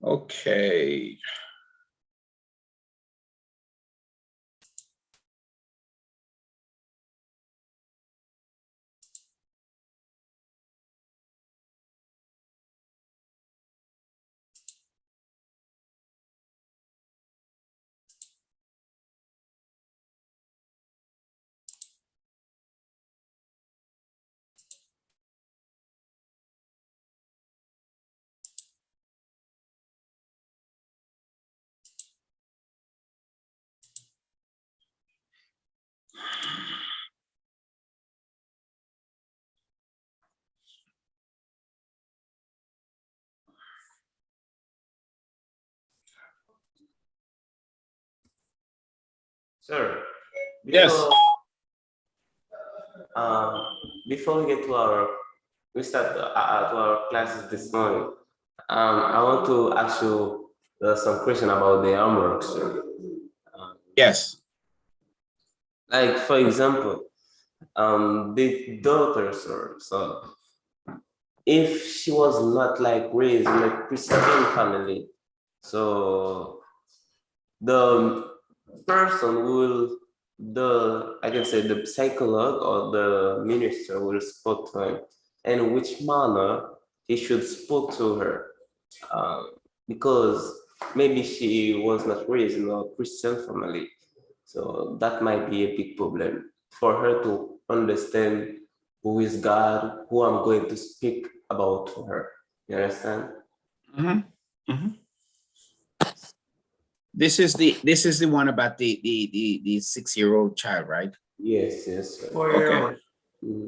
Okay. Sir, Yes. Before we get to we start to our classes this morning. I want to ask you some question about the homework, sir. Yes. Like for example, the daughter, sir. So if she was not like raised in a Christian family, so the person will I can say the psychologist or the minister will speak to him and which manner he should speak to her, because maybe she was not raised in a Christian family, so that might be a big problem for her to understand who is God, who I'm going to speak about to her. You understand? Mm-hmm. Mm-hmm. This is the one about the 6-year-old child, right? Yes, yes. 4-year-old.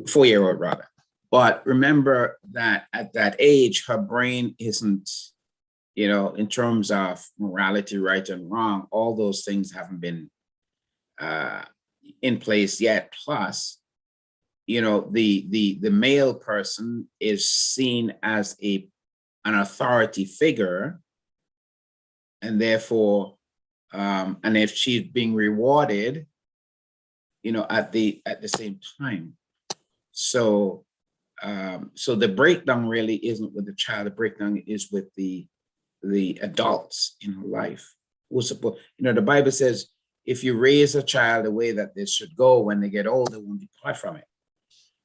4-year-old rather. But remember that at that age, her brain isn't, in terms of morality, right and wrong, all those things haven't been in place yet. Plus, the male person is seen as an authority figure, and therefore, and if she's being rewarded, at the same time. So the breakdown really isn't with the child. The breakdown is with the adults in her life who support. The Bible says, if you raise a child the way that they should go, when they get old, they won't depart from it.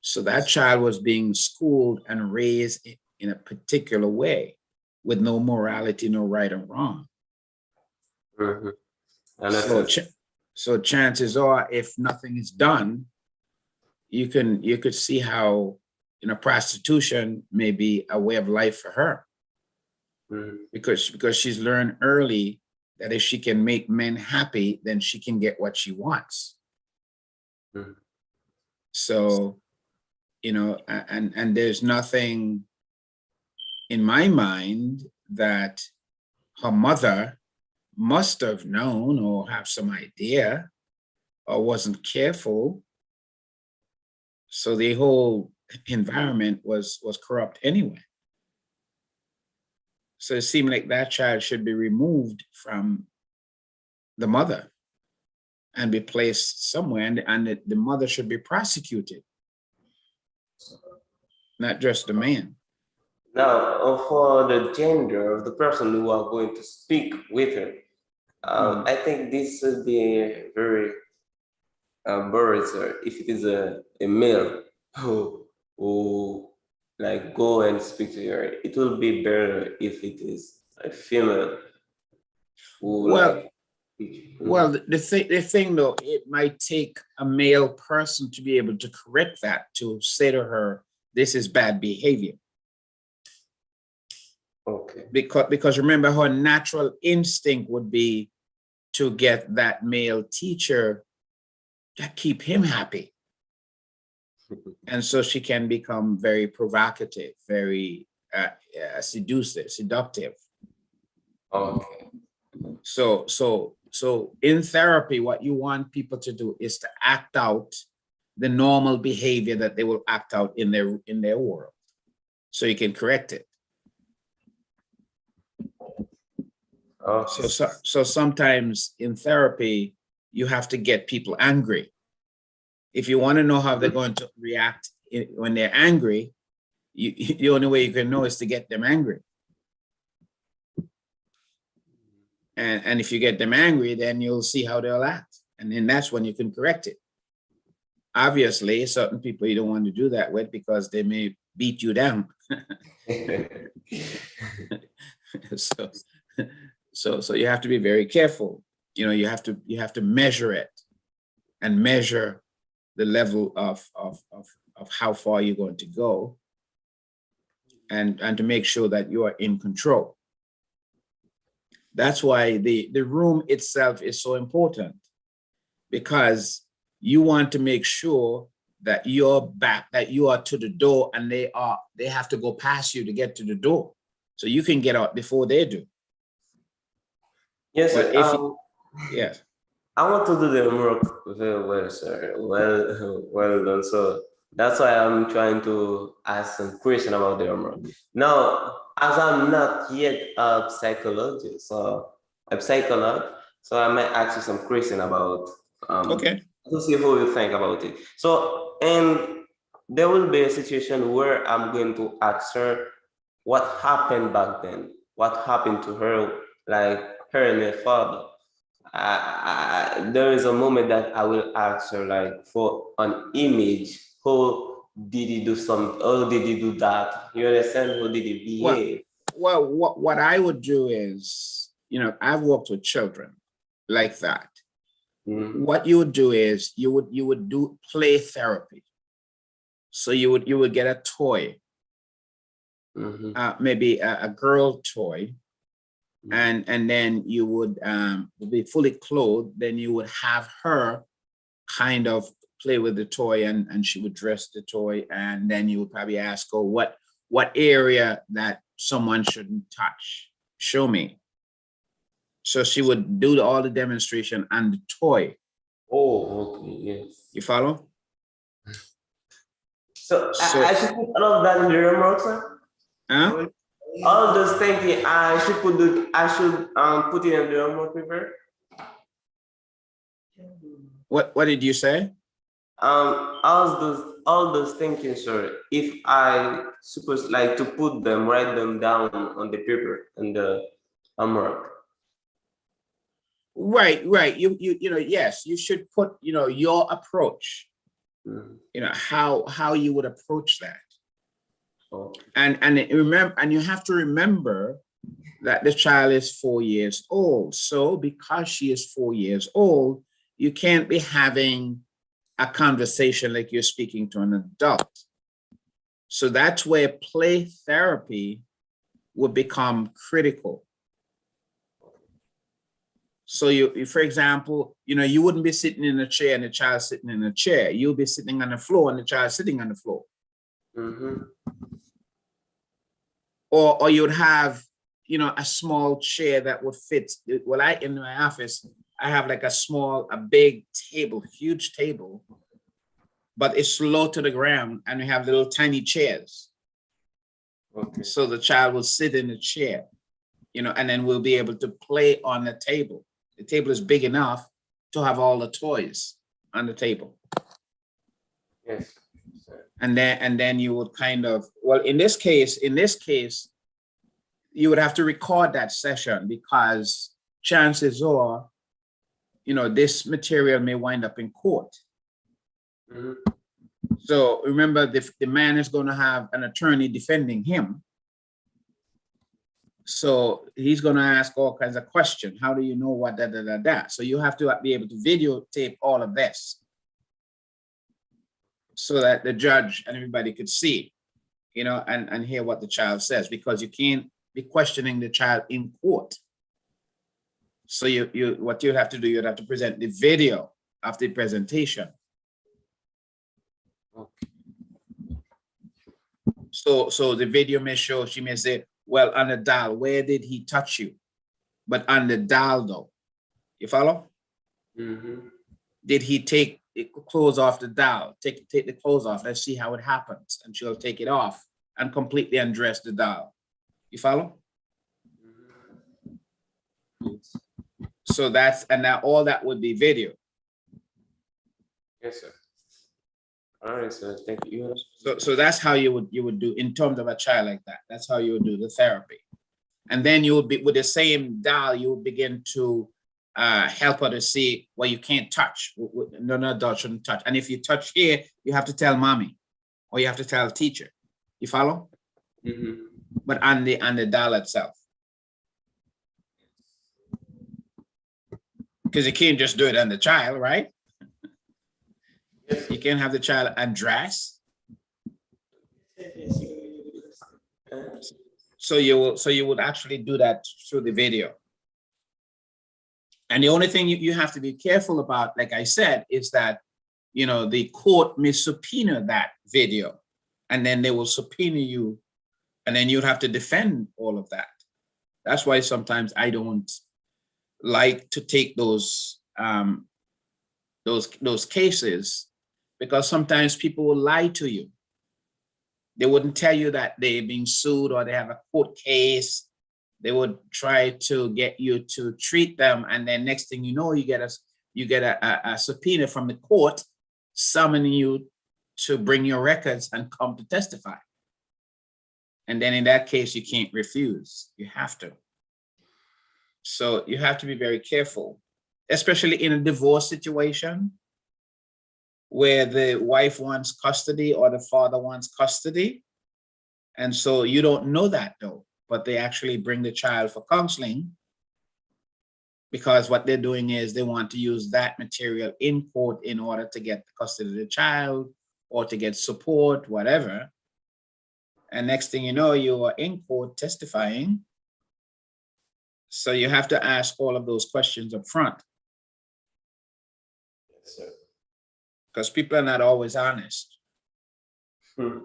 So that child was being schooled and raised in a particular way with no morality, no right or wrong. Mm-hmm. So chances are, if nothing is done, you could see how prostitution may be a way of life for her. Mm-hmm. because she's learned early that if she can make men happy, then she can get what she wants. Mm-hmm. So, and there's nothing in my mind that her mother must have known or have some idea or wasn't careful. So the whole environment was corrupt anyway. So it seemed like that child should be removed from the mother and be placed somewhere, and the mother should be prosecuted, not just the man. Now, for the gender of the person who are going to speak with her, I think this would be very boring, sir. If it is a male who like go and speak to her, it will be better if it is a female who the thing though, it might take a male person to be able to correct that, to say to her, this is bad behavior. Okay. Because remember, her natural instinct would be to get that male teacher to keep him happy. And so she can become very provocative, very seductive. Okay. So in therapy, what you want people to do is to act out the normal behavior that they will act out in their world, so you can correct it. Okay. So sometimes in therapy, you have to get people angry. If you want to know how they're going to react when they're angry, the only way you can know is to get them angry. And if you get them angry, then you'll see how they'll act. And then that's when you can correct it. Obviously, certain people you don't want to do that with because they may beat you down. So you have to be very careful. You know, you have to measure it and measure the level of how far you're going to go, and to make sure that you are in control. That's why the room itself is so important, because you want to make sure that you're back, that you are to the door, and they have to go past you to get to the door, so you can get out before they do. Yes, But sir. Yes. I want to do the homework very well, sir. Well done. So that's why I'm trying to ask some question about the homework. Now, as I'm not yet a psychologist or a psychologist, so I might ask you some question about Okay. to see how you think about it. So, and there will be a situation where I'm going to ask her what happened back then, what happened to her, like her and her father. There is a moment that I will ask her, like, for an image. How did he do something? How did he do that? You understand? How did he behave? Well, what I would do is, you know, I've worked with children like that. Mm-hmm. What you would do is you would do play therapy. So you would get a toy, Mm-hmm. Maybe a girl toy, and then you would be fully clothed. Then you would have her kind of play with the toy, and she would dress the toy, and then you would probably ask her what area that someone shouldn't touch. Show me. So she would do all the demonstration and the toy. Oh, okay, yes. You follow? So I should put all of that in the remote, sir? Huh? All those thinking I should put put it in the remote paper. What did you say? All those thinking, sir. If I suppose like to put them, write them down on the paper and the homework. Right. You know, yes, you should put, you know, your approach, you know, how you would approach that. Okay. And remember, and you have to remember that the child is 4 years old. So because she is 4 years old, you can't be having a conversation like you're speaking to an adult. So that's where play therapy would become critical. So you, for example, you know, you wouldn't be sitting in a chair and the child sitting in a chair. You'll be sitting on the floor and the child sitting on the floor. Mm-hmm. Or you would have, you know, a small chair that would fit. Well, in my office, I have like a big table, huge table, but it's low to the ground, and we have little tiny chairs. Okay. So the child will sit in the chair, you know, and then we'll be able to play on the table. The table is big enough to have all the toys on the table. Yes. And then you would kind of, well, in this case, you would have to record that session, because chances are, you know, this material may wind up in court. Mm-hmm. So remember, the man is going to have an attorney defending him. So he's going to ask all kinds of questions. How do you know what da? So you have to be able to videotape all of this, so that the judge and everybody could see, you know, and hear what the child says, because you can't be questioning the child in court. So what you have to do, you'd have to present the video of the presentation. Okay. So the video may show, she may say, well, on the dial, where did he touch you? But on the dial though, you follow? Mm-hmm. Did he take the clothes off the dial? Take the clothes off. Let's see how it happens. And she'll take it off and completely undress the dial. You follow? Mm-hmm. So now all that would be video. Yes, sir. All right, sir. Thank you. So that's how you would do in terms of a child like that. That's how you would do the therapy. And then you will be with the same dial, you will begin to help her to see, well, you can't touch. No, no, adult shouldn't touch. And if you touch here, you have to tell mommy, or you have to tell teacher. You follow? Mm-hmm. But on the dial itself. Because you can't just do it on the child, right? You can't have the child undress. So you would actually do that through the video. And the only thing you have to be careful about, like I said, is that, you know, the court may subpoena that video, and then they will subpoena you, and then you'd have to defend all of that. That's why sometimes I don't like to take those cases, because sometimes people will lie to you. They wouldn't tell you that they're being sued or they have a court case. They would try to get you to treat them, and then next thing you know, you get a subpoena from the court summoning you to bring your records and come to testify. And then in that case, you can't refuse. You have to. So you have to be very careful, especially in a divorce situation where the wife wants custody or the father wants custody. And so you don't know that though, but they actually bring the child for counseling, because what they're doing is they want to use that material in court in order to get the custody of the child or to get support, whatever. And next thing you know, you are in court testifying. So you have to ask all of those questions up front. Yes, sir. Because people are not always honest Hmm.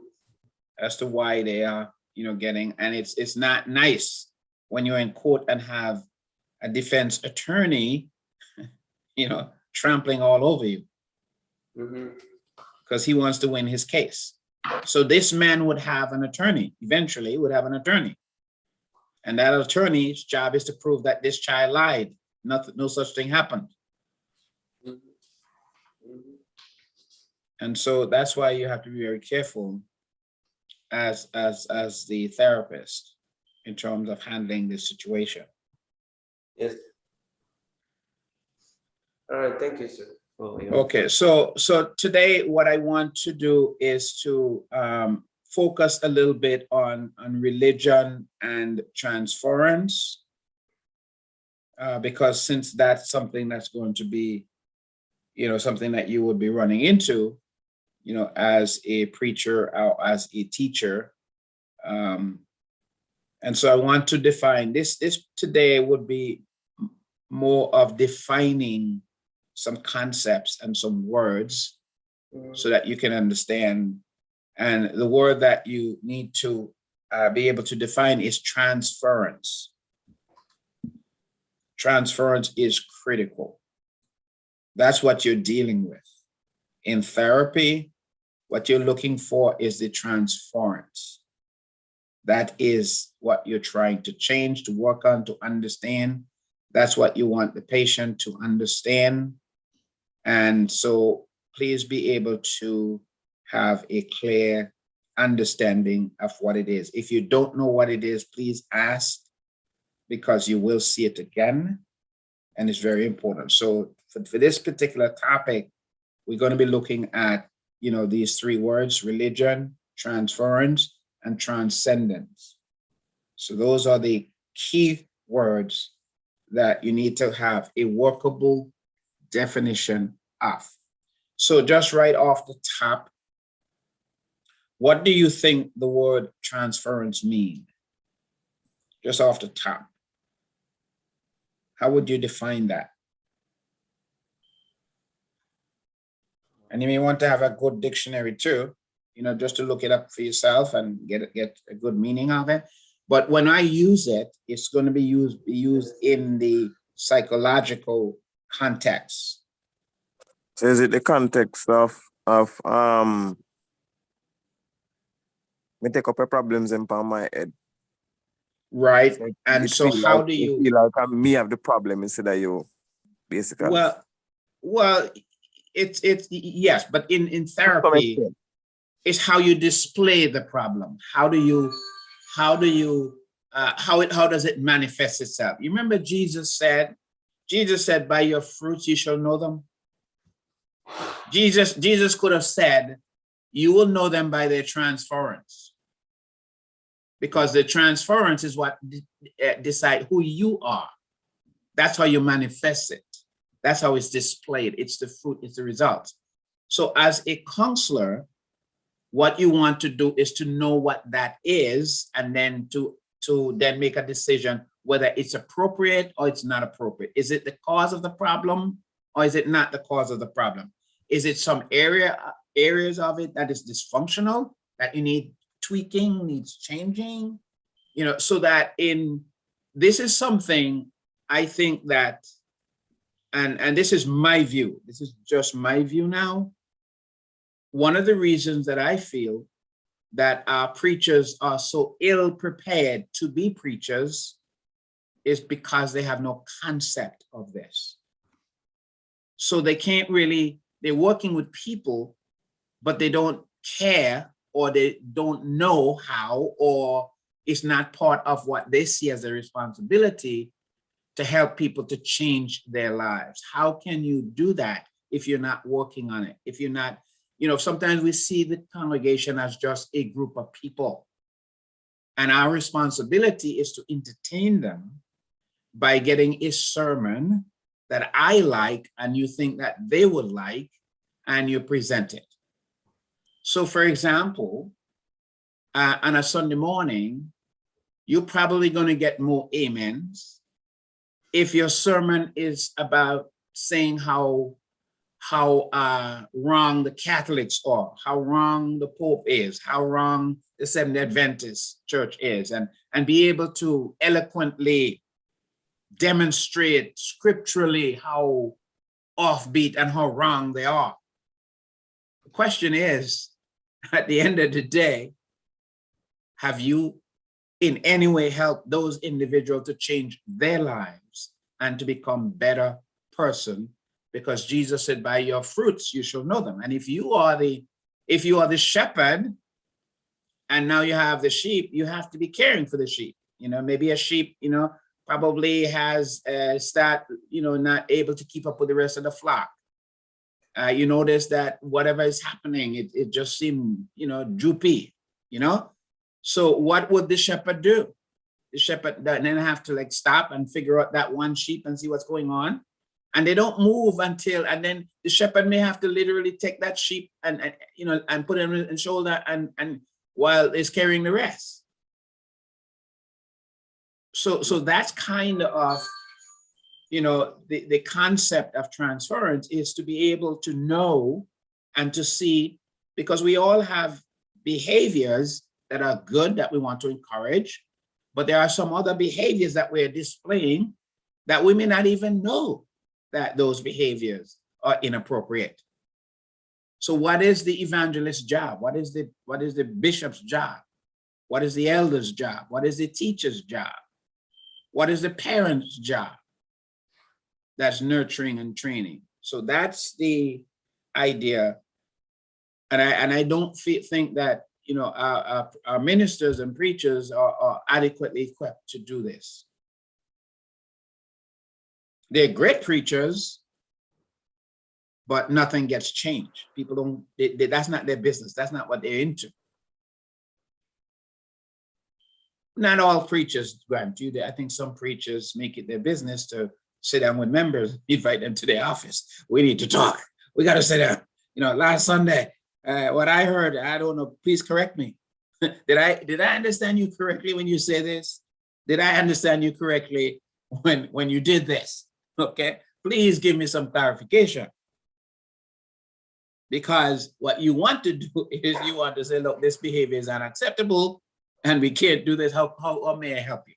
as to why they are, you know, getting, and it's not nice when you're in court and have a defense attorney, you know, trampling all over you because he wants to win his case. So this man would have an attorney, eventually would have an attorney. And that attorney's job is to prove that this child lied. No such thing happened. And so that's why you have to be very careful as the therapist in terms of handling this situation. Yes. All right, thank you, sir. Okay, so today what I want to do is to focus a little bit on religion and transference, because since that's something that's going to be, you know, something that you would be running into, you know, as a preacher or as a teacher. And so I want to define this today would be more of defining some concepts and some words so that you can understand. And the word that you need to be able to define is transference. Transference is critical. That's what you're dealing with. In therapy, what you're looking for is the transference. That is what you're trying to change, to work on, to understand. That's what you want the patient to understand. And so please be able to have a clear understanding of what it is. If you don't know what it is, please ask, because you will see it again. And it's very important. So for this particular topic, we're going to be looking at, you know, these three words: religion, transference, and transcendence. So those are the key words that you need to have a workable definition of. So just right off the top, what do you think the word transference mean? Just off the top. How would you define that? And you may want to have a good dictionary too, you know, just to look it up for yourself and get a good meaning of it. But when I use it, it's going to be used in the psychological context. So is it the context of me take up a problems in my head? Right. So And so how do you feel like me have the problem instead of you, basically? Well, it's yes, but in therapy, it's how you display the problem. How do you how does it manifest itself? You remember Jesus said, by your fruits you shall know them. Jesus could have said, you will know them by their transference. Because the transference is what decide who you are. That's how you manifest it. That's how it's displayed. It's the fruit, it's the result. So as a counselor, what you want to do is to know what that is, and then to then make a decision whether it's appropriate or it's not appropriate. Is it the cause of the problem or is it not the cause of the problem? Is it some areas of it that is dysfunctional, that you need tweaking, needs changing? So that this is something I think that, and this is my view, this is just my view now. One of the reasons that I feel that our preachers are so ill prepared to be preachers is because they have no concept of this. So they can't really, they're working with people, but they don't care, or they don't know how, or it's not part of what they see as a responsibility to help people to change their lives. How can you do that if you're not working on it? If you're not, sometimes we see the congregation as just a group of people. And our responsibility is to entertain them by getting a sermon that I like and you think that they would like, and you present it. So for example, on a Sunday morning, you're probably going to get more amens if your sermon is about saying how wrong the Catholics are, how wrong the Pope is, how wrong the Seventh-day Adventist Church is, and be able to eloquently demonstrate scripturally how offbeat and how wrong they are. The question is, at the end of the day, have you in any way helped those individuals to change their lives and to become better person? Because Jesus said, by your fruits you shall know them. And if you are the shepherd, and now you have the sheep, you have to be caring for the sheep. Maybe a sheep, probably has not able to keep up with the rest of the flock. You notice that whatever is happening, it just seemed, droopy, So what would the shepherd do? The shepherd then have to stop and figure out that one sheep and see what's going on. And they don't move until, and then the shepherd may have to literally take that sheep and put it on his shoulder and while he's carrying the rest. So that's kind of, the concept of transference is to be able to know and to see, because we all have behaviors that are good that we want to encourage, but there are some other behaviors that we're displaying that we may not even know that those behaviors are inappropriate. So what is the evangelist's job? What is the bishop's job? What is the elder's job? What is the teacher's job? What is the parent's job? That's nurturing and training. So that's the idea. And I don't think that our ministers and preachers are adequately equipped to do this. They're great preachers, but nothing gets changed. People don't, that's not their business. That's not what they're into. Not all preachers grant you that. I think some preachers make it their business to sit down with members, invite them to their office. We need to talk. We got to sit down. Last Sunday, what I heard, I don't know, please correct me. Did I understand you correctly when you say this? Did I understand you correctly when you did this? Okay, please give me some clarification. Because what you want to do is you want to say, look, this behavior is unacceptable and we can't do this. How may I help you?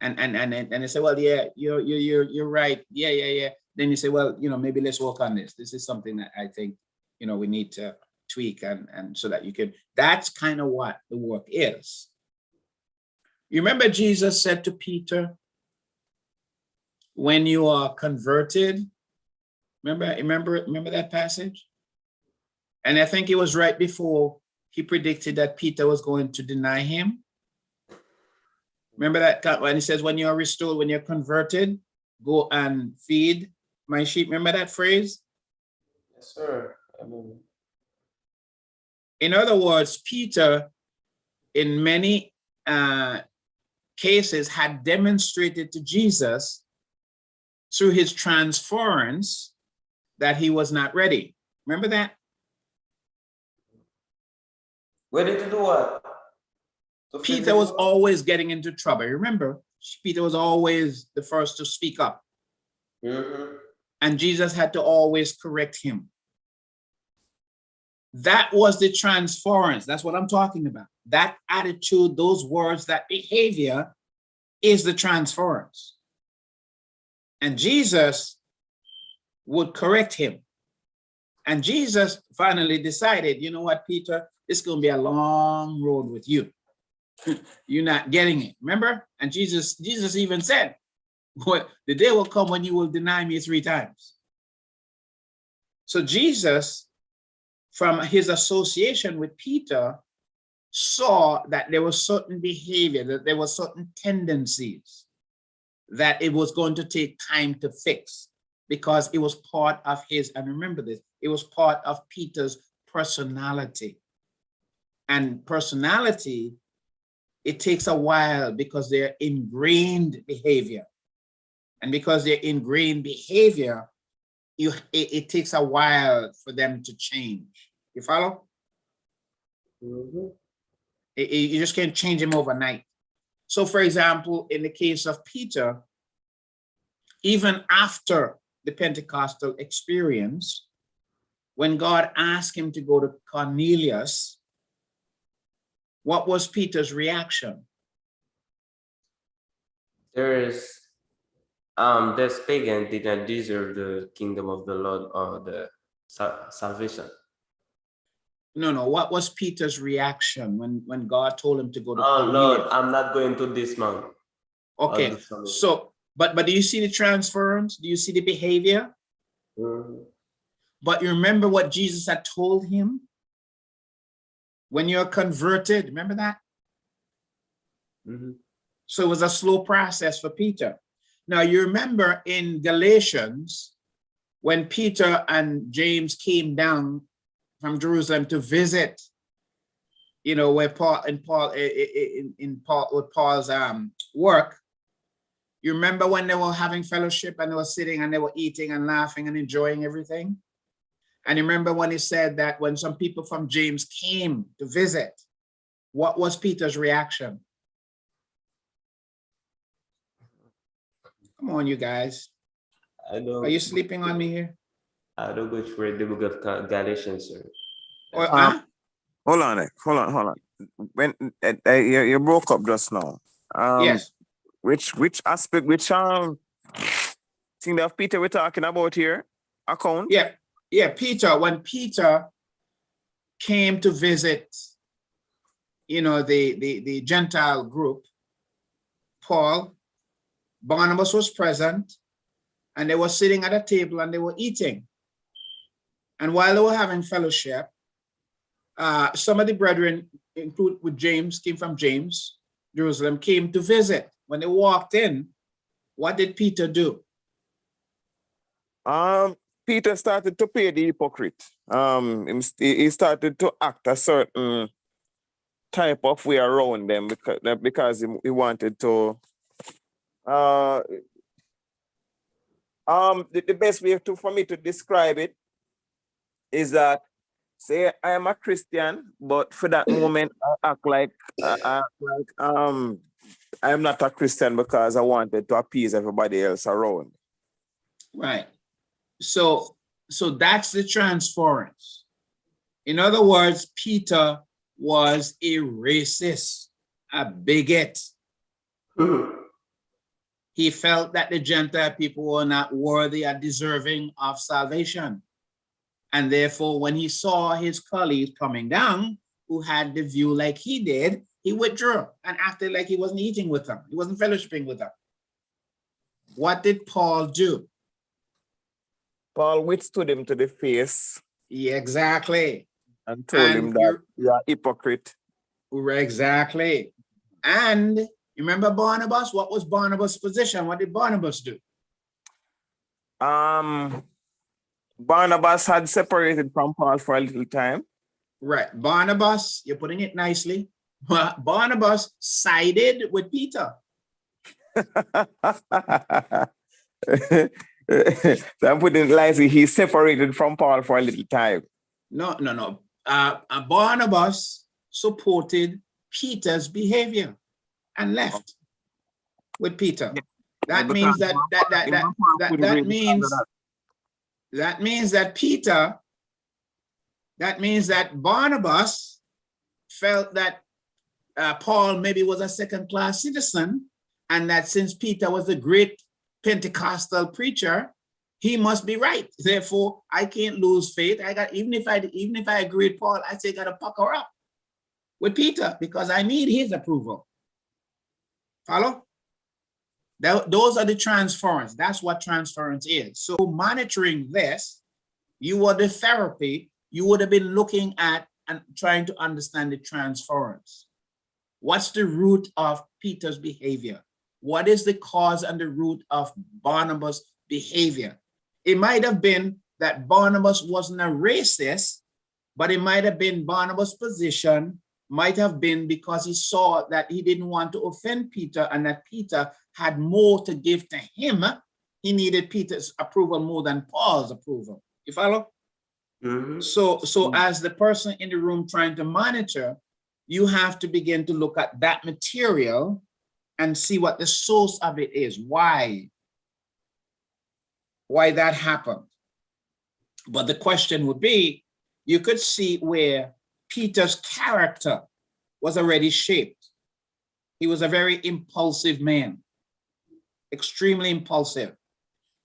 And they say, well, yeah, you're right. Yeah. Then you say, well, maybe let's work on this. This is something that I think, we need to tweak and so that you can, that's kind of what the work is. You remember Jesus said to Peter, when you are converted, remember that passage? And I think it was right before he predicted that Peter was going to deny him. Remember that when he says, when you're restored, when you're converted, go and feed my sheep. Remember that phrase? Yes, sir. I mean, In other words, Peter, in many cases, had demonstrated to Jesus through his transference that he was not ready. Remember that? ready to do what? To feed Peter the was people? always getting into trouble. Remember, Peter was always the first to speak up. And Jesus had to always correct him. That was the transference. That's what I'm talking about. That attitude, those words, that behavior is the transference. And Jesus would correct him. And Jesus finally decided, you know what, Peter, it's going to be a long road with you. You're not getting it. Remember? And Jesus even said, "What the day will come when you will deny me 3 times." So Jesus, from his association with Peter, saw that there was certain behavior, that there were certain tendencies that it was going to take time to fix, because it was part of his, and remember this, it was part of Peter's personality. And personality, it takes a while because they're ingrained behavior. And because they're ingrained behavior, it takes a while for them to change. You follow? You just can't change them overnight. So for example, in the case of Peter, even after the Pentecostal experience, when God asked him to go to Cornelius, what was Peter's reaction? This pagan did not deserve the kingdom of the Lord or the salvation. No. What was Peter's reaction when God told him to go to Oh Cornelius? Lord, I'm not going to this man. Okay, so, but do you see the transference? Do you see the behavior? But you remember what Jesus had told him? When you're converted, remember that? So it was a slow process for Peter. Now you remember in Galatians, when Peter and James came down from Jerusalem to visit, where Paul's work. You remember when they were having fellowship and they were sitting and they were eating and laughing and enjoying everything? And you remember when he said that when some people from James came to visit, what was Peter's reaction? Come on, you guys. Are you sleeping on me here? I don't go to read the book of Galatians, sir. Hold on. When you broke up just now. Yes. Which aspect, which thing of Peter we're talking about here? Account? Yeah, Peter, when Peter came to visit, the Gentile group, Paul, Barnabas was present, and they were sitting at a table and they were eating. And while they were having fellowship, some of the brethren, including with James, came from James, Jerusalem, came to visit. When they walked in, what did Peter do? Peter started to play the hypocrite. He started to act a certain type of way around them because he wanted to. The best way for me to describe it is that, say I am a Christian, but for that moment I act like I am not a Christian because I wanted to appease everybody else around. Right. So that's the transference. In other words, Peter was a racist, a bigot. He felt that the Gentile people were not worthy or deserving of salvation. And therefore, when he saw his colleagues coming down, who had the view like he did, he withdrew and acted like he wasn't eating with them. He wasn't fellowshipping with them. What did Paul do? Paul withstood him to the face. Yeah, exactly. And told him that you're a hypocrite. Exactly. And You remember Barnabas? What was Barnabas' position? What did Barnabas do? Barnabas had separated from Paul for a little time. Right. Barnabas, you're putting it nicely. Barnabas sided with Peter. So I'm putting it nicely. He separated from Paul for a little time. No. Barnabas supported Peter's behavior and left with Peter. That means that Barnabas felt that Paul maybe was a second-class citizen, and that since Peter was a great Pentecostal preacher, he must be right. Therefore, I can't lose faith. Even if I agree with Paul, I say got to pucker up with Peter because I need his approval. Follow? Those are the transference. That's what transference is. So monitoring this, you were the therapy, you would have been looking at and trying to understand the transference. What's the root of Peter's behavior? What is the cause and the root of Barnabas' behavior? It might have been that Barnabas wasn't a racist, but it might have been Barnabas' position might have been because he saw that he didn't want to offend Peter and that Peter had more to give to him. He needed Peter's approval more than Paul's approval. You follow? Mm-hmm. So as the person in the room trying to monitor, you have to begin to look at that material and see what the source of it is, why that happened. But the question would be, you could see where Peter's character was already shaped. He was a very impulsive man, extremely impulsive.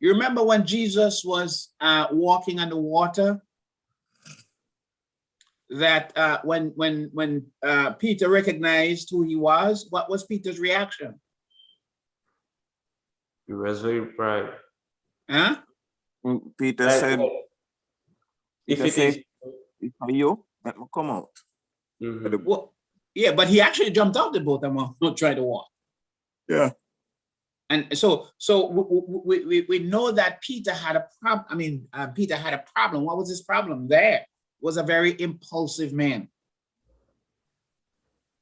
You remember when Jesus was walking on the water, that when Peter recognized who he was, what was Peter's reaction? He was very proud. Huh? Peter said, if it's you, let me come out. Mm-hmm. Well, yeah, but he actually jumped out the boat and tried to walk. Yeah. And so we know that Peter had a problem. I mean, Peter had a problem. What was his problem? There was a very impulsive man.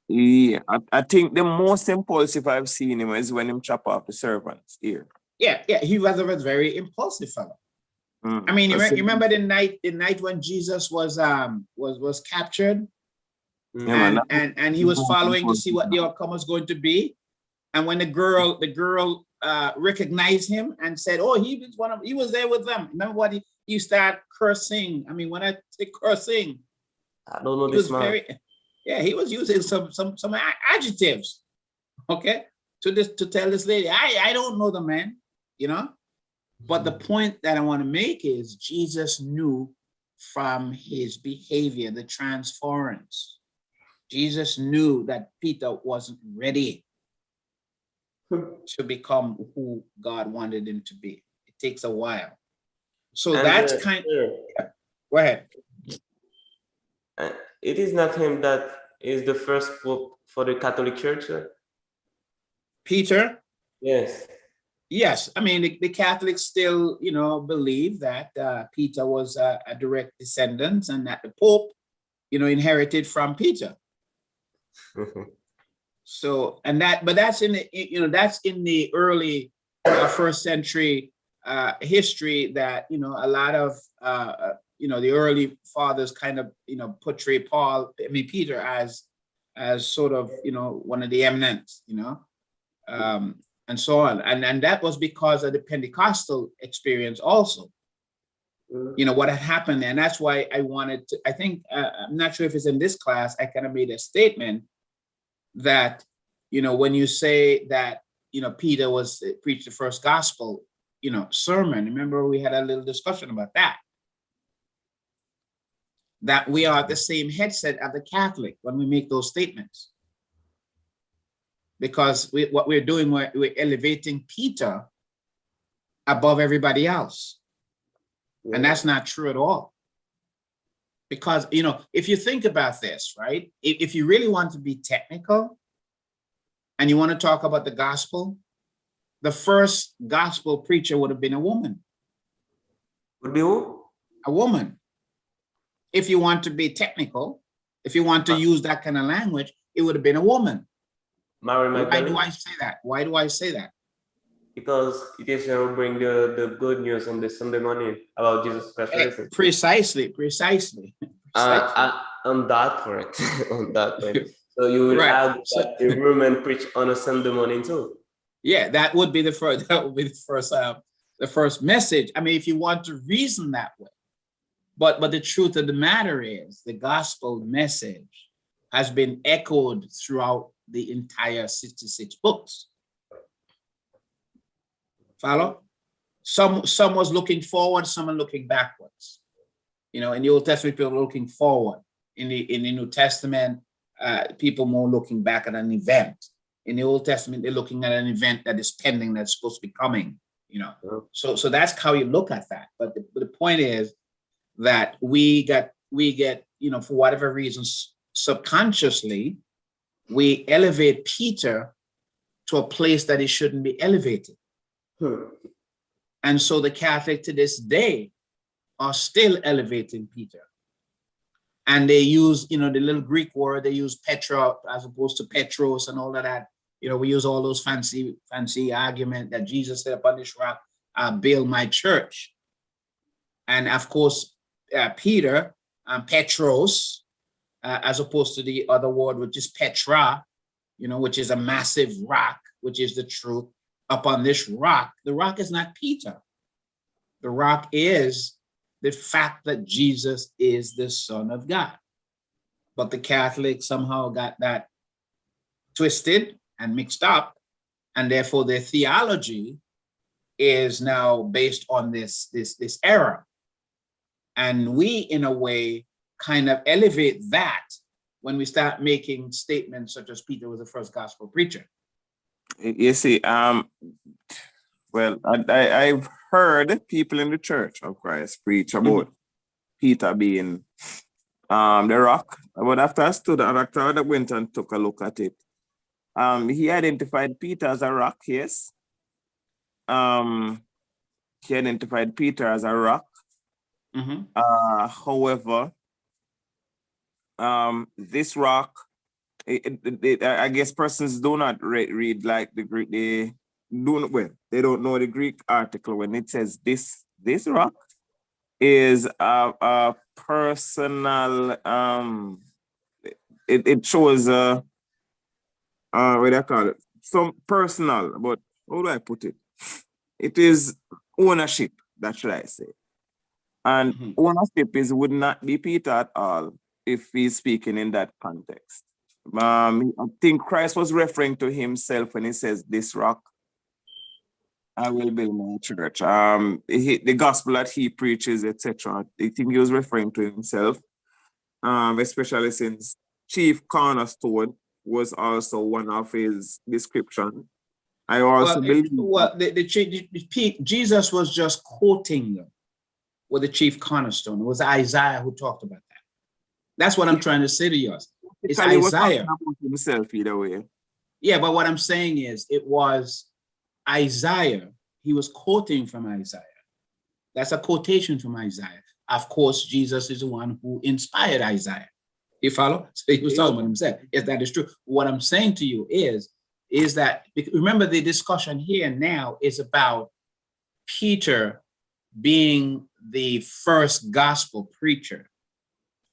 Yeah, I think the most impulsive I've seen him is when him chop off the servant's ear. Yeah, he was a very impulsive fellow. I mean, you remember the night when Jesus was captured, and he was following to see what the outcome was going to be, and when the girl recognized him and said, "Oh, he was there with them." Remember what he started cursing? I mean, when I say cursing, I don't know this man. He was using some adjectives, okay, to tell this lady, I don't know the man, you know. But the point that I want to make is Jesus knew from his behavior, the transference. Jesus knew that Peter wasn't ready to become who God wanted him to be. It takes a while. So that's kind of, yeah. Go ahead. It is not him that is the first pope for the Catholic Church? Peter? Yes. Yes, I mean, the Catholics still, believe that Peter was a direct descendant and that the Pope, inherited from Peter. So, but that's in the early first century history that, a lot of, the early fathers kind of, portray Peter as sort of, one of the eminent, and so on. And that was because of the Pentecostal experience also. What had happened. And that's why I wanted to, I think, I'm not sure if it's in this class, I kind of made a statement that, when you say that, Peter preached the first gospel, sermon, remember we had a little discussion about that. That we are the same headset of the Catholic when we make those statements. Because what we're doing, we're elevating Peter above everybody else. Yeah. And that's not true at all. Because, if you think about this, right? If you really want to be technical And you want to talk about the gospel? The first gospel preacher would have been a woman. Would be who? A woman. If you want to be technical, if you want to use that kind of language, it would have been a woman. Mary Magdalene. Why do I say that? Why do I say that? Because it is to bring the good news on the Sunday morning about Jesus Christ. Precisely. On that point, on that point. So you will Right. add that the women preach on a Sunday morning too. Yeah, that would be the first. That would be the first message. I mean, if you want to reason that way, but the truth of the matter is, the gospel message has been echoed throughout the entire 66 books. Follow? Some was looking forward, some are looking backwards. You know, in the Old Testament, people are looking forward. In the New Testament, people more looking back at an event. In the Old Testament, they're looking at an event that is pending, that's supposed to be coming. You know, so that's how you look at that. But the point is that we get, you know, for whatever reasons, subconsciously, we elevate Peter to a place that he shouldn't be elevated. And so the Catholic to this day are still elevating Peter. And they use, you know, the little Greek word, they use Petra as opposed to Petros and all of that. You know, we use all those fancy argument that Jesus said, upon this rock, I'll build my church. And of course, Peter, Petros, as opposed to the other word, which is Petra, you know, which is a massive rock, which is the truth. Upon this rock, the rock is not Peter. The rock is the fact that Jesus is the Son of God. But the Catholics somehow got that twisted and mixed up, and therefore their theology is now based on this error. And we, in a way, kind of elevate that when we start making statements such as Peter was the first gospel preacher. You see, well, I've heard people in the Church of Christ preach about Peter being the rock. But after I went and took a look at it, he identified Peter as a rock, yes. He identified Peter as a rock. However, this rock, I guess persons do not read like the Greek. They don't know the Greek article when it says this rock is a personal. It shows what do I call it? Some personal, but how do I put it? It is ownership. That should I say? And ownership would not be Peter at all if he's speaking in that context. I think Christ was referring to himself when he says, "This rock I will build my church." The gospel that he preaches, etc. I think he was referring to himself, especially since chief cornerstone was also one of his description. I also believe. Jesus was just quoting with the chief cornerstone. It was Isaiah who talked about that. That's what I'm trying to say to you. It's Isaiah. Himself either way. Yeah, but what I'm saying is it was Isaiah. He was quoting from Isaiah. That's a quotation from Isaiah. Of course, Jesus is the one who inspired Isaiah. You follow? So he was talking about himself. Yes, that is true. What I'm saying to you is that, remember, the discussion here now is about Peter being the first gospel preacher.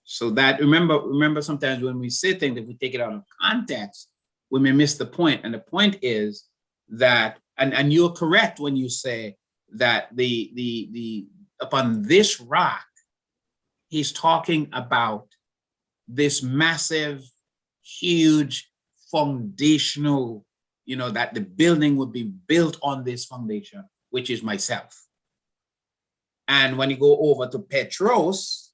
So that, remember sometimes when we say things, if we take it out of context, we may miss the point. And the point is that, and you're correct when you say that the upon this rock, he's talking about this massive, huge, foundational, that the building would be built on this foundation, which is myself. And when you go over to Petros,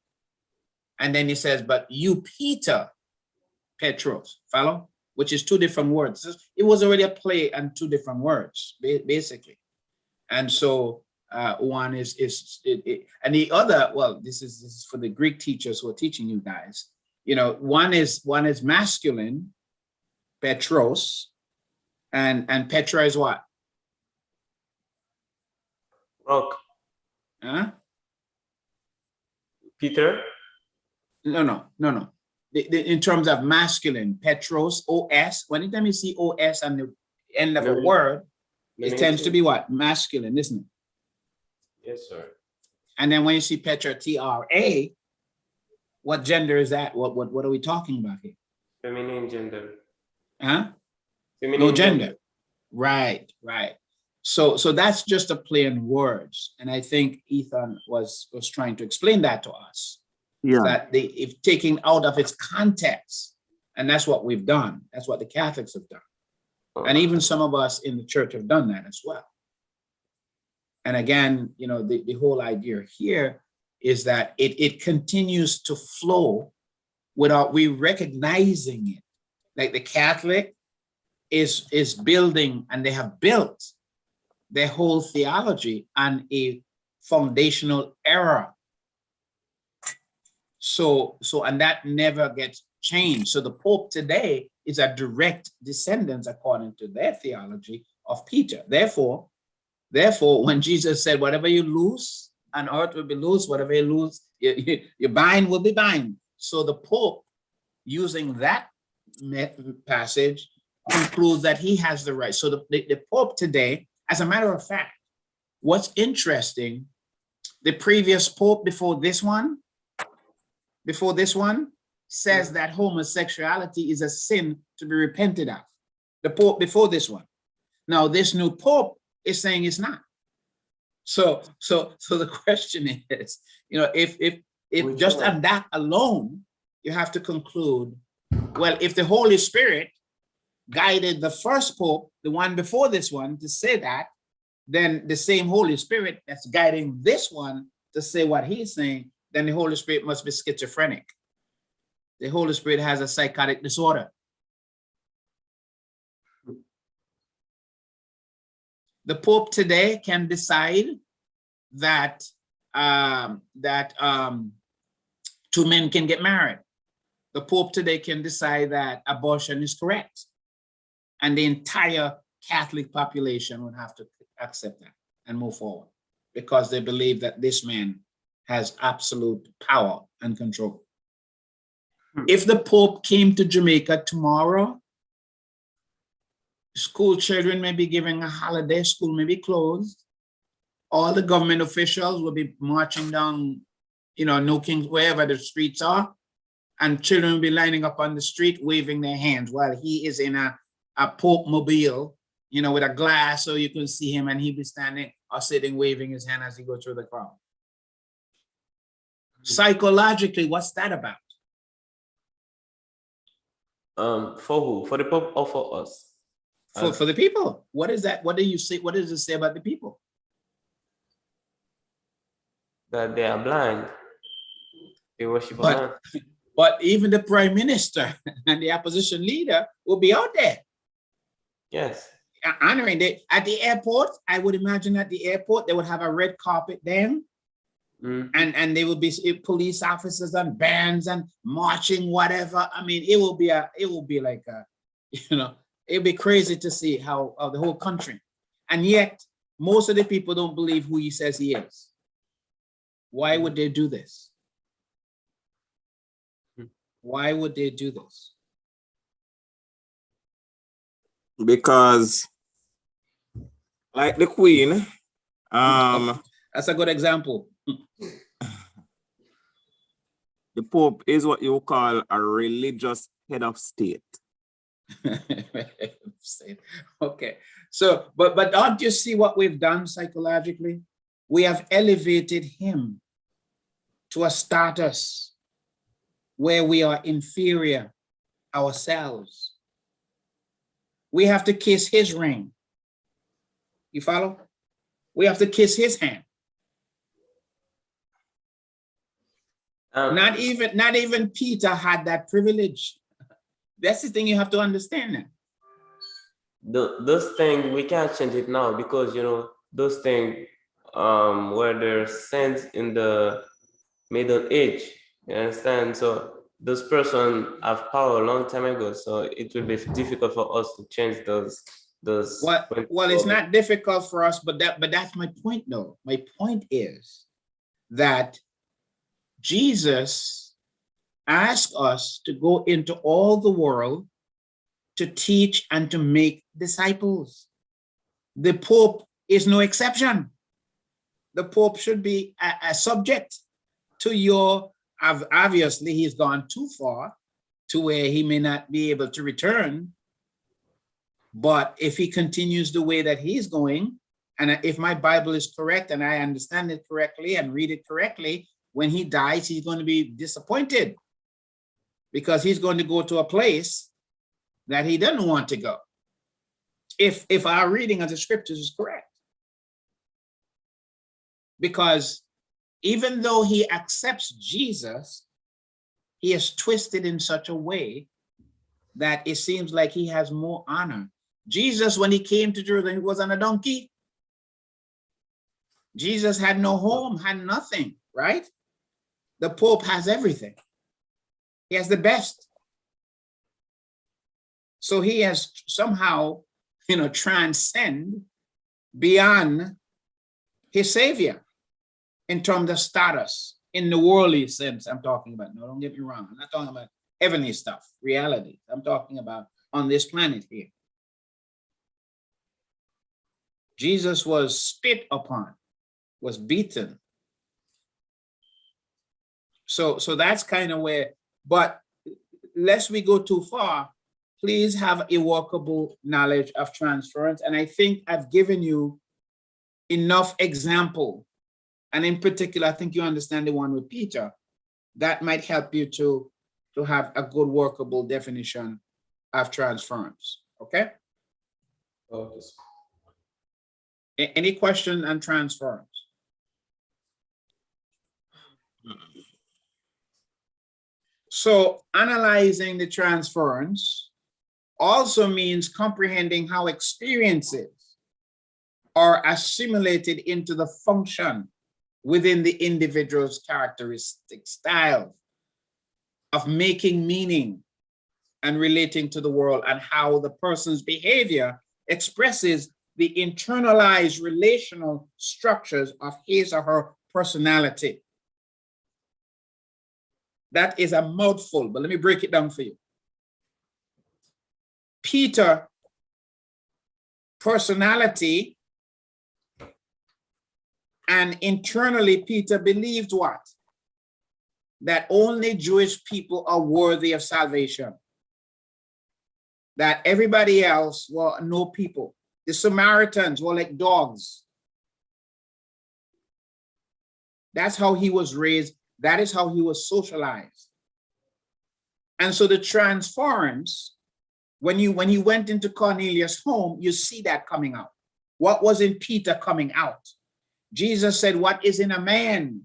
and then he says, but you, Peter, Petros, follow? Which is two different words. It was already a play on two different words, basically. And so one is and the other, well, this is for the Greek teachers who are teaching you guys. One is masculine, Petros, And Petra is what? Rock. Huh? Peter. No. In terms of masculine, Petros, OS, anytime you see OS on the end of a word, it tends to be what? Masculine, isn't it? Yes, sir. And then when you see Petra, TRA, what gender is that? What are we talking about here? Feminine gender. Huh? Feminine No gender. Right. So that's just a play on words. And I think Ethan was trying to explain that to us. Yeah. That if taking out of its context, and that's what we've done. That's what the Catholics have done. And even some of us in the church have done that as well. And again, the whole idea here is that it continues to flow without we recognizing it. Like the Catholic is building, and they have built their whole theology on a foundational error. So and that never gets changed. So the Pope today is a direct descendant, according to their theology, of Peter. Therefore, when Jesus said, whatever you loose on earth will be loose, whatever you loose, you bind will be bind. So the Pope, using that passage, concludes that he has the right. So the Pope today, as a matter of fact, what's interesting, the previous Pope before this one says that homosexuality is a sin to be repented of. The Pope before this one. Now this new Pope is saying it's not. So the question is, if just on that alone, you have to conclude, well, if the Holy Spirit guided the first Pope, the one before this one, to say that, then the same Holy Spirit that's guiding this one to say what he's saying, then the Holy Spirit must be schizophrenic. The Holy Spirit has a psychotic disorder. The Pope today can decide that two men can get married. The Pope today can decide that abortion is correct. And the entire Catholic population would have to accept that and move forward, because they believe that this man has absolute power and control. If the Pope came to Jamaica tomorrow, school children may be given a holiday, school may be closed. All the government officials will be marching down, New Kings, wherever the streets are, and children will be lining up on the street waving their hands while he is in a Pope mobile, with a glass so you can see him, and he'll be standing or sitting waving his hand as he goes through the crowd. Psychologically, what's that about? For who? For the Pope or for us? For the people. What is that? What do you say? What does it say about the people? That they are blind. They worship a man. But even the prime minister and the opposition leader will be out there. Yes. Honoring it. At the airport, I would imagine at the airport, they would have a red carpet there. And there will be police officers and bands and marching, whatever. I mean, it will be like it'll be crazy to see how the whole country. And yet, most of the people don't believe who he says he is. Why would they do this? Why would they do this? Because, like the Queen, that's a good example. The Pope is what you call a religious head of state. Okay, so but don't you see what we've done psychologically? We have elevated him to a status where we are inferior ourselves. We have to kiss his ring. You follow? We have to kiss his hand. Not even Peter had that privilege. That's the thing you have to understand now. Those things, we can't change it now, because those things were there since in the Middle Age. You understand? So those persons have power a long time ago. So it will be difficult for us to change those Those Well, it's not difficult for us, but that's my point, though. My point is that Jesus asked us to go into all the world to teach and to make disciples. The Pope is no exception. The Pope should be a subject to your, obviously he's gone too far to where he may not be able to return. But if he continues the way that he's going, and if my Bible is correct and I understand it correctly and read it correctly, when he dies, he's going to be disappointed because he's going to go to a place that he doesn't want to go. If our reading of the scriptures is correct. Because even though he accepts Jesus, he is twisted in such a way that it seems like he has more honor. Jesus, when he came to Jerusalem, he was on a donkey. Jesus had no home, had nothing, right? The Pope has everything. He has the best. So he has somehow, transcend beyond his Savior in terms of status, in the worldly sense I'm talking about. No, don't get me wrong. I'm not talking about heavenly stuff, reality. I'm talking about on this planet here. Jesus was spit upon, was beaten. So that's kind of where, but lest we go too far, please have a workable knowledge of transference. And I think I've given you enough example. And in particular, I think you understand the one with Peter. That might help you to have a good workable definition of transference. Okay? Okay. Any question on transference? So analyzing the transference also means comprehending how experiences are assimilated into the function within the individual's characteristic style of making meaning and relating to the world, and how the person's behavior expresses the internalized relational structures of his or her personality. That is a mouthful, but let me break it down for you. Peter, personality, and internally Peter believed what? That only Jewish people are worthy of salvation. That everybody else were no people. The Samaritans were like dogs. That's how he was raised. That is how he was socialized. And so the transference, when he went into Cornelius' home, you see that coming out. What was in Peter coming out? Jesus said, what is in a man?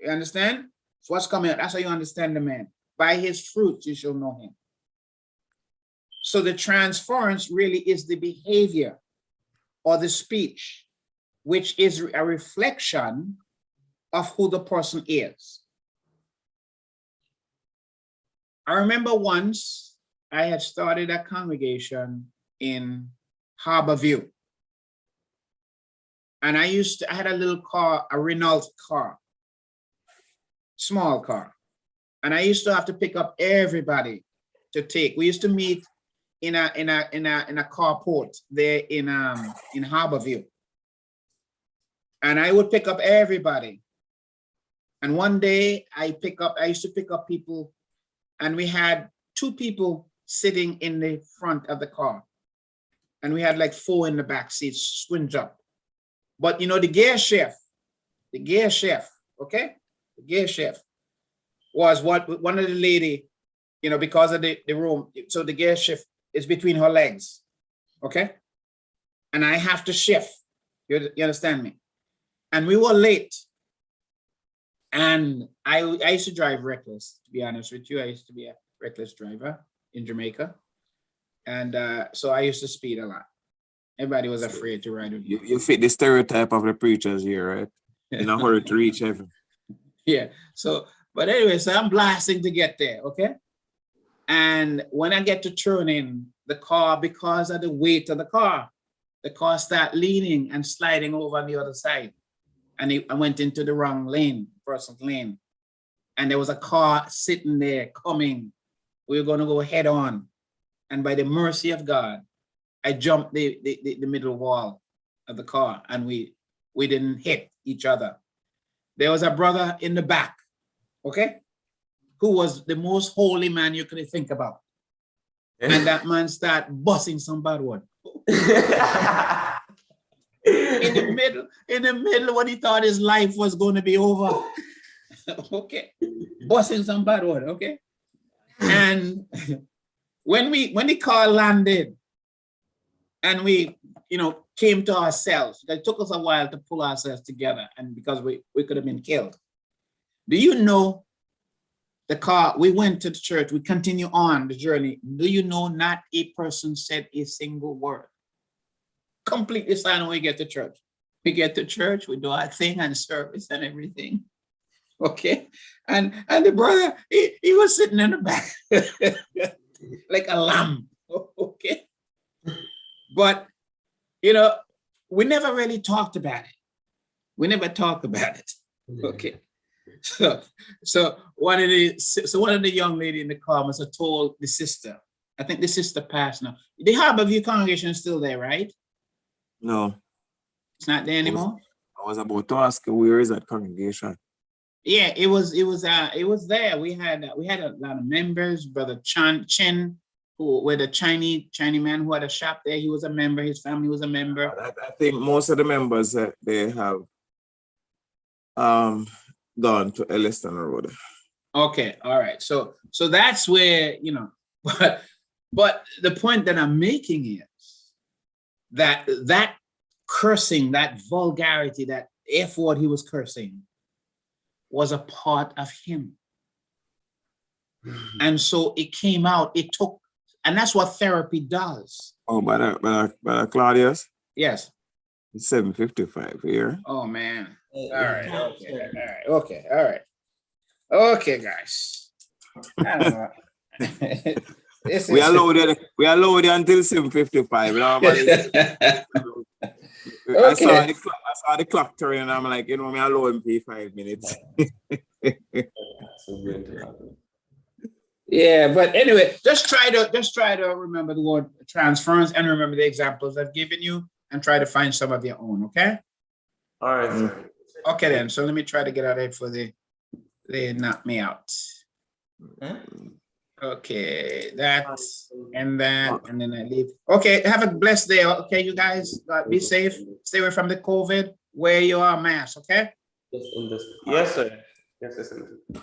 You understand? So what's coming out? That's how you understand the man. By his fruits you shall know him. So the transference really is the behavior or the speech, which is a reflection of who the person is. I remember once I had started a congregation in Harbor View. And I had a little car, a Renault car, small car. And I used to have to pick up everybody to take. We used to meet in a carport there in Harbor View. And I would pick up everybody. And one day I used to pick up people, and we had 2 people sitting in the front of the car. And we had like 4 in the back seats, squinch up. But the gear chef, okay? The gear chef was one of the lady, because of the room. So the gear chef is between her legs, okay? And I have to shift, you understand me? And we were late. And I used to drive reckless, to be honest with you. I used to be a reckless driver in Jamaica. And so I used to speed a lot. Everybody was afraid to ride with me. You fit the stereotype of the preachers here, right? In a hurry to reach heaven. Yeah. So, but anyway, so I'm blasting to get there, okay? And when I get to turn in the car, because of the weight of the car start leaning and sliding over on the other side. And I went into the wrong lane, person's lane. And there was a car sitting there coming. We were going to go head on. And by the mercy of God, I jumped the middle wall of the car, and we didn't hit each other. There was a brother in the back, okay, who was the most holy man you could think about. And that man started busting some bad word. in the middle when he thought his life was going to be over. Okay, busting some bad word, okay. And when the car landed and we, came to ourselves, it took us a while to pull ourselves together, and because we could have been killed. Do you know the car, we went to the church, we continue on the journey. Do you know not a person said a single word? Completely silent when we get to church. We get to church, we do our thing and service and everything. Okay. And the brother, he was sitting in the back like a lamb. Okay. But, we never really talked about it. We never talked about it. Okay. So one of the young lady in the car must have told the sister. I think the sister passed now. The Harbor View congregation is still there, right? No. It's not there anymore? I was about to ask you, where is that congregation? Yeah, it was there. We had a lot of members. Brother Chen, who were the Chinese man who had a shop there. He was a member. His family was a member. I think most of the members they have gone to Elliston Road. Okay, all right. So that's where, but the point that I'm making is that cursing, that vulgarity, that F word he was cursing was a part of him. And so it came out, and that's what therapy does. Oh, by Claudius? Yes. It's 7:55 here. Oh man. All right. Okay. All right. Okay, guys. I don't know. We are loaded until 7:55. I saw the clock turn and I'm like, me alone for 5 minutes. Yeah, but anyway, just try to remember the word transference and remember the examples I've given you and try to find some of your own, okay? All right. Okay then, so let me try to get out of it before they knock me out. Okay, that and that, and then I leave. Okay, have a blessed day. Okay, you guys, be safe. Stay away from the COVID. Wear your mask, okay? Yes, sir. Yes, sir.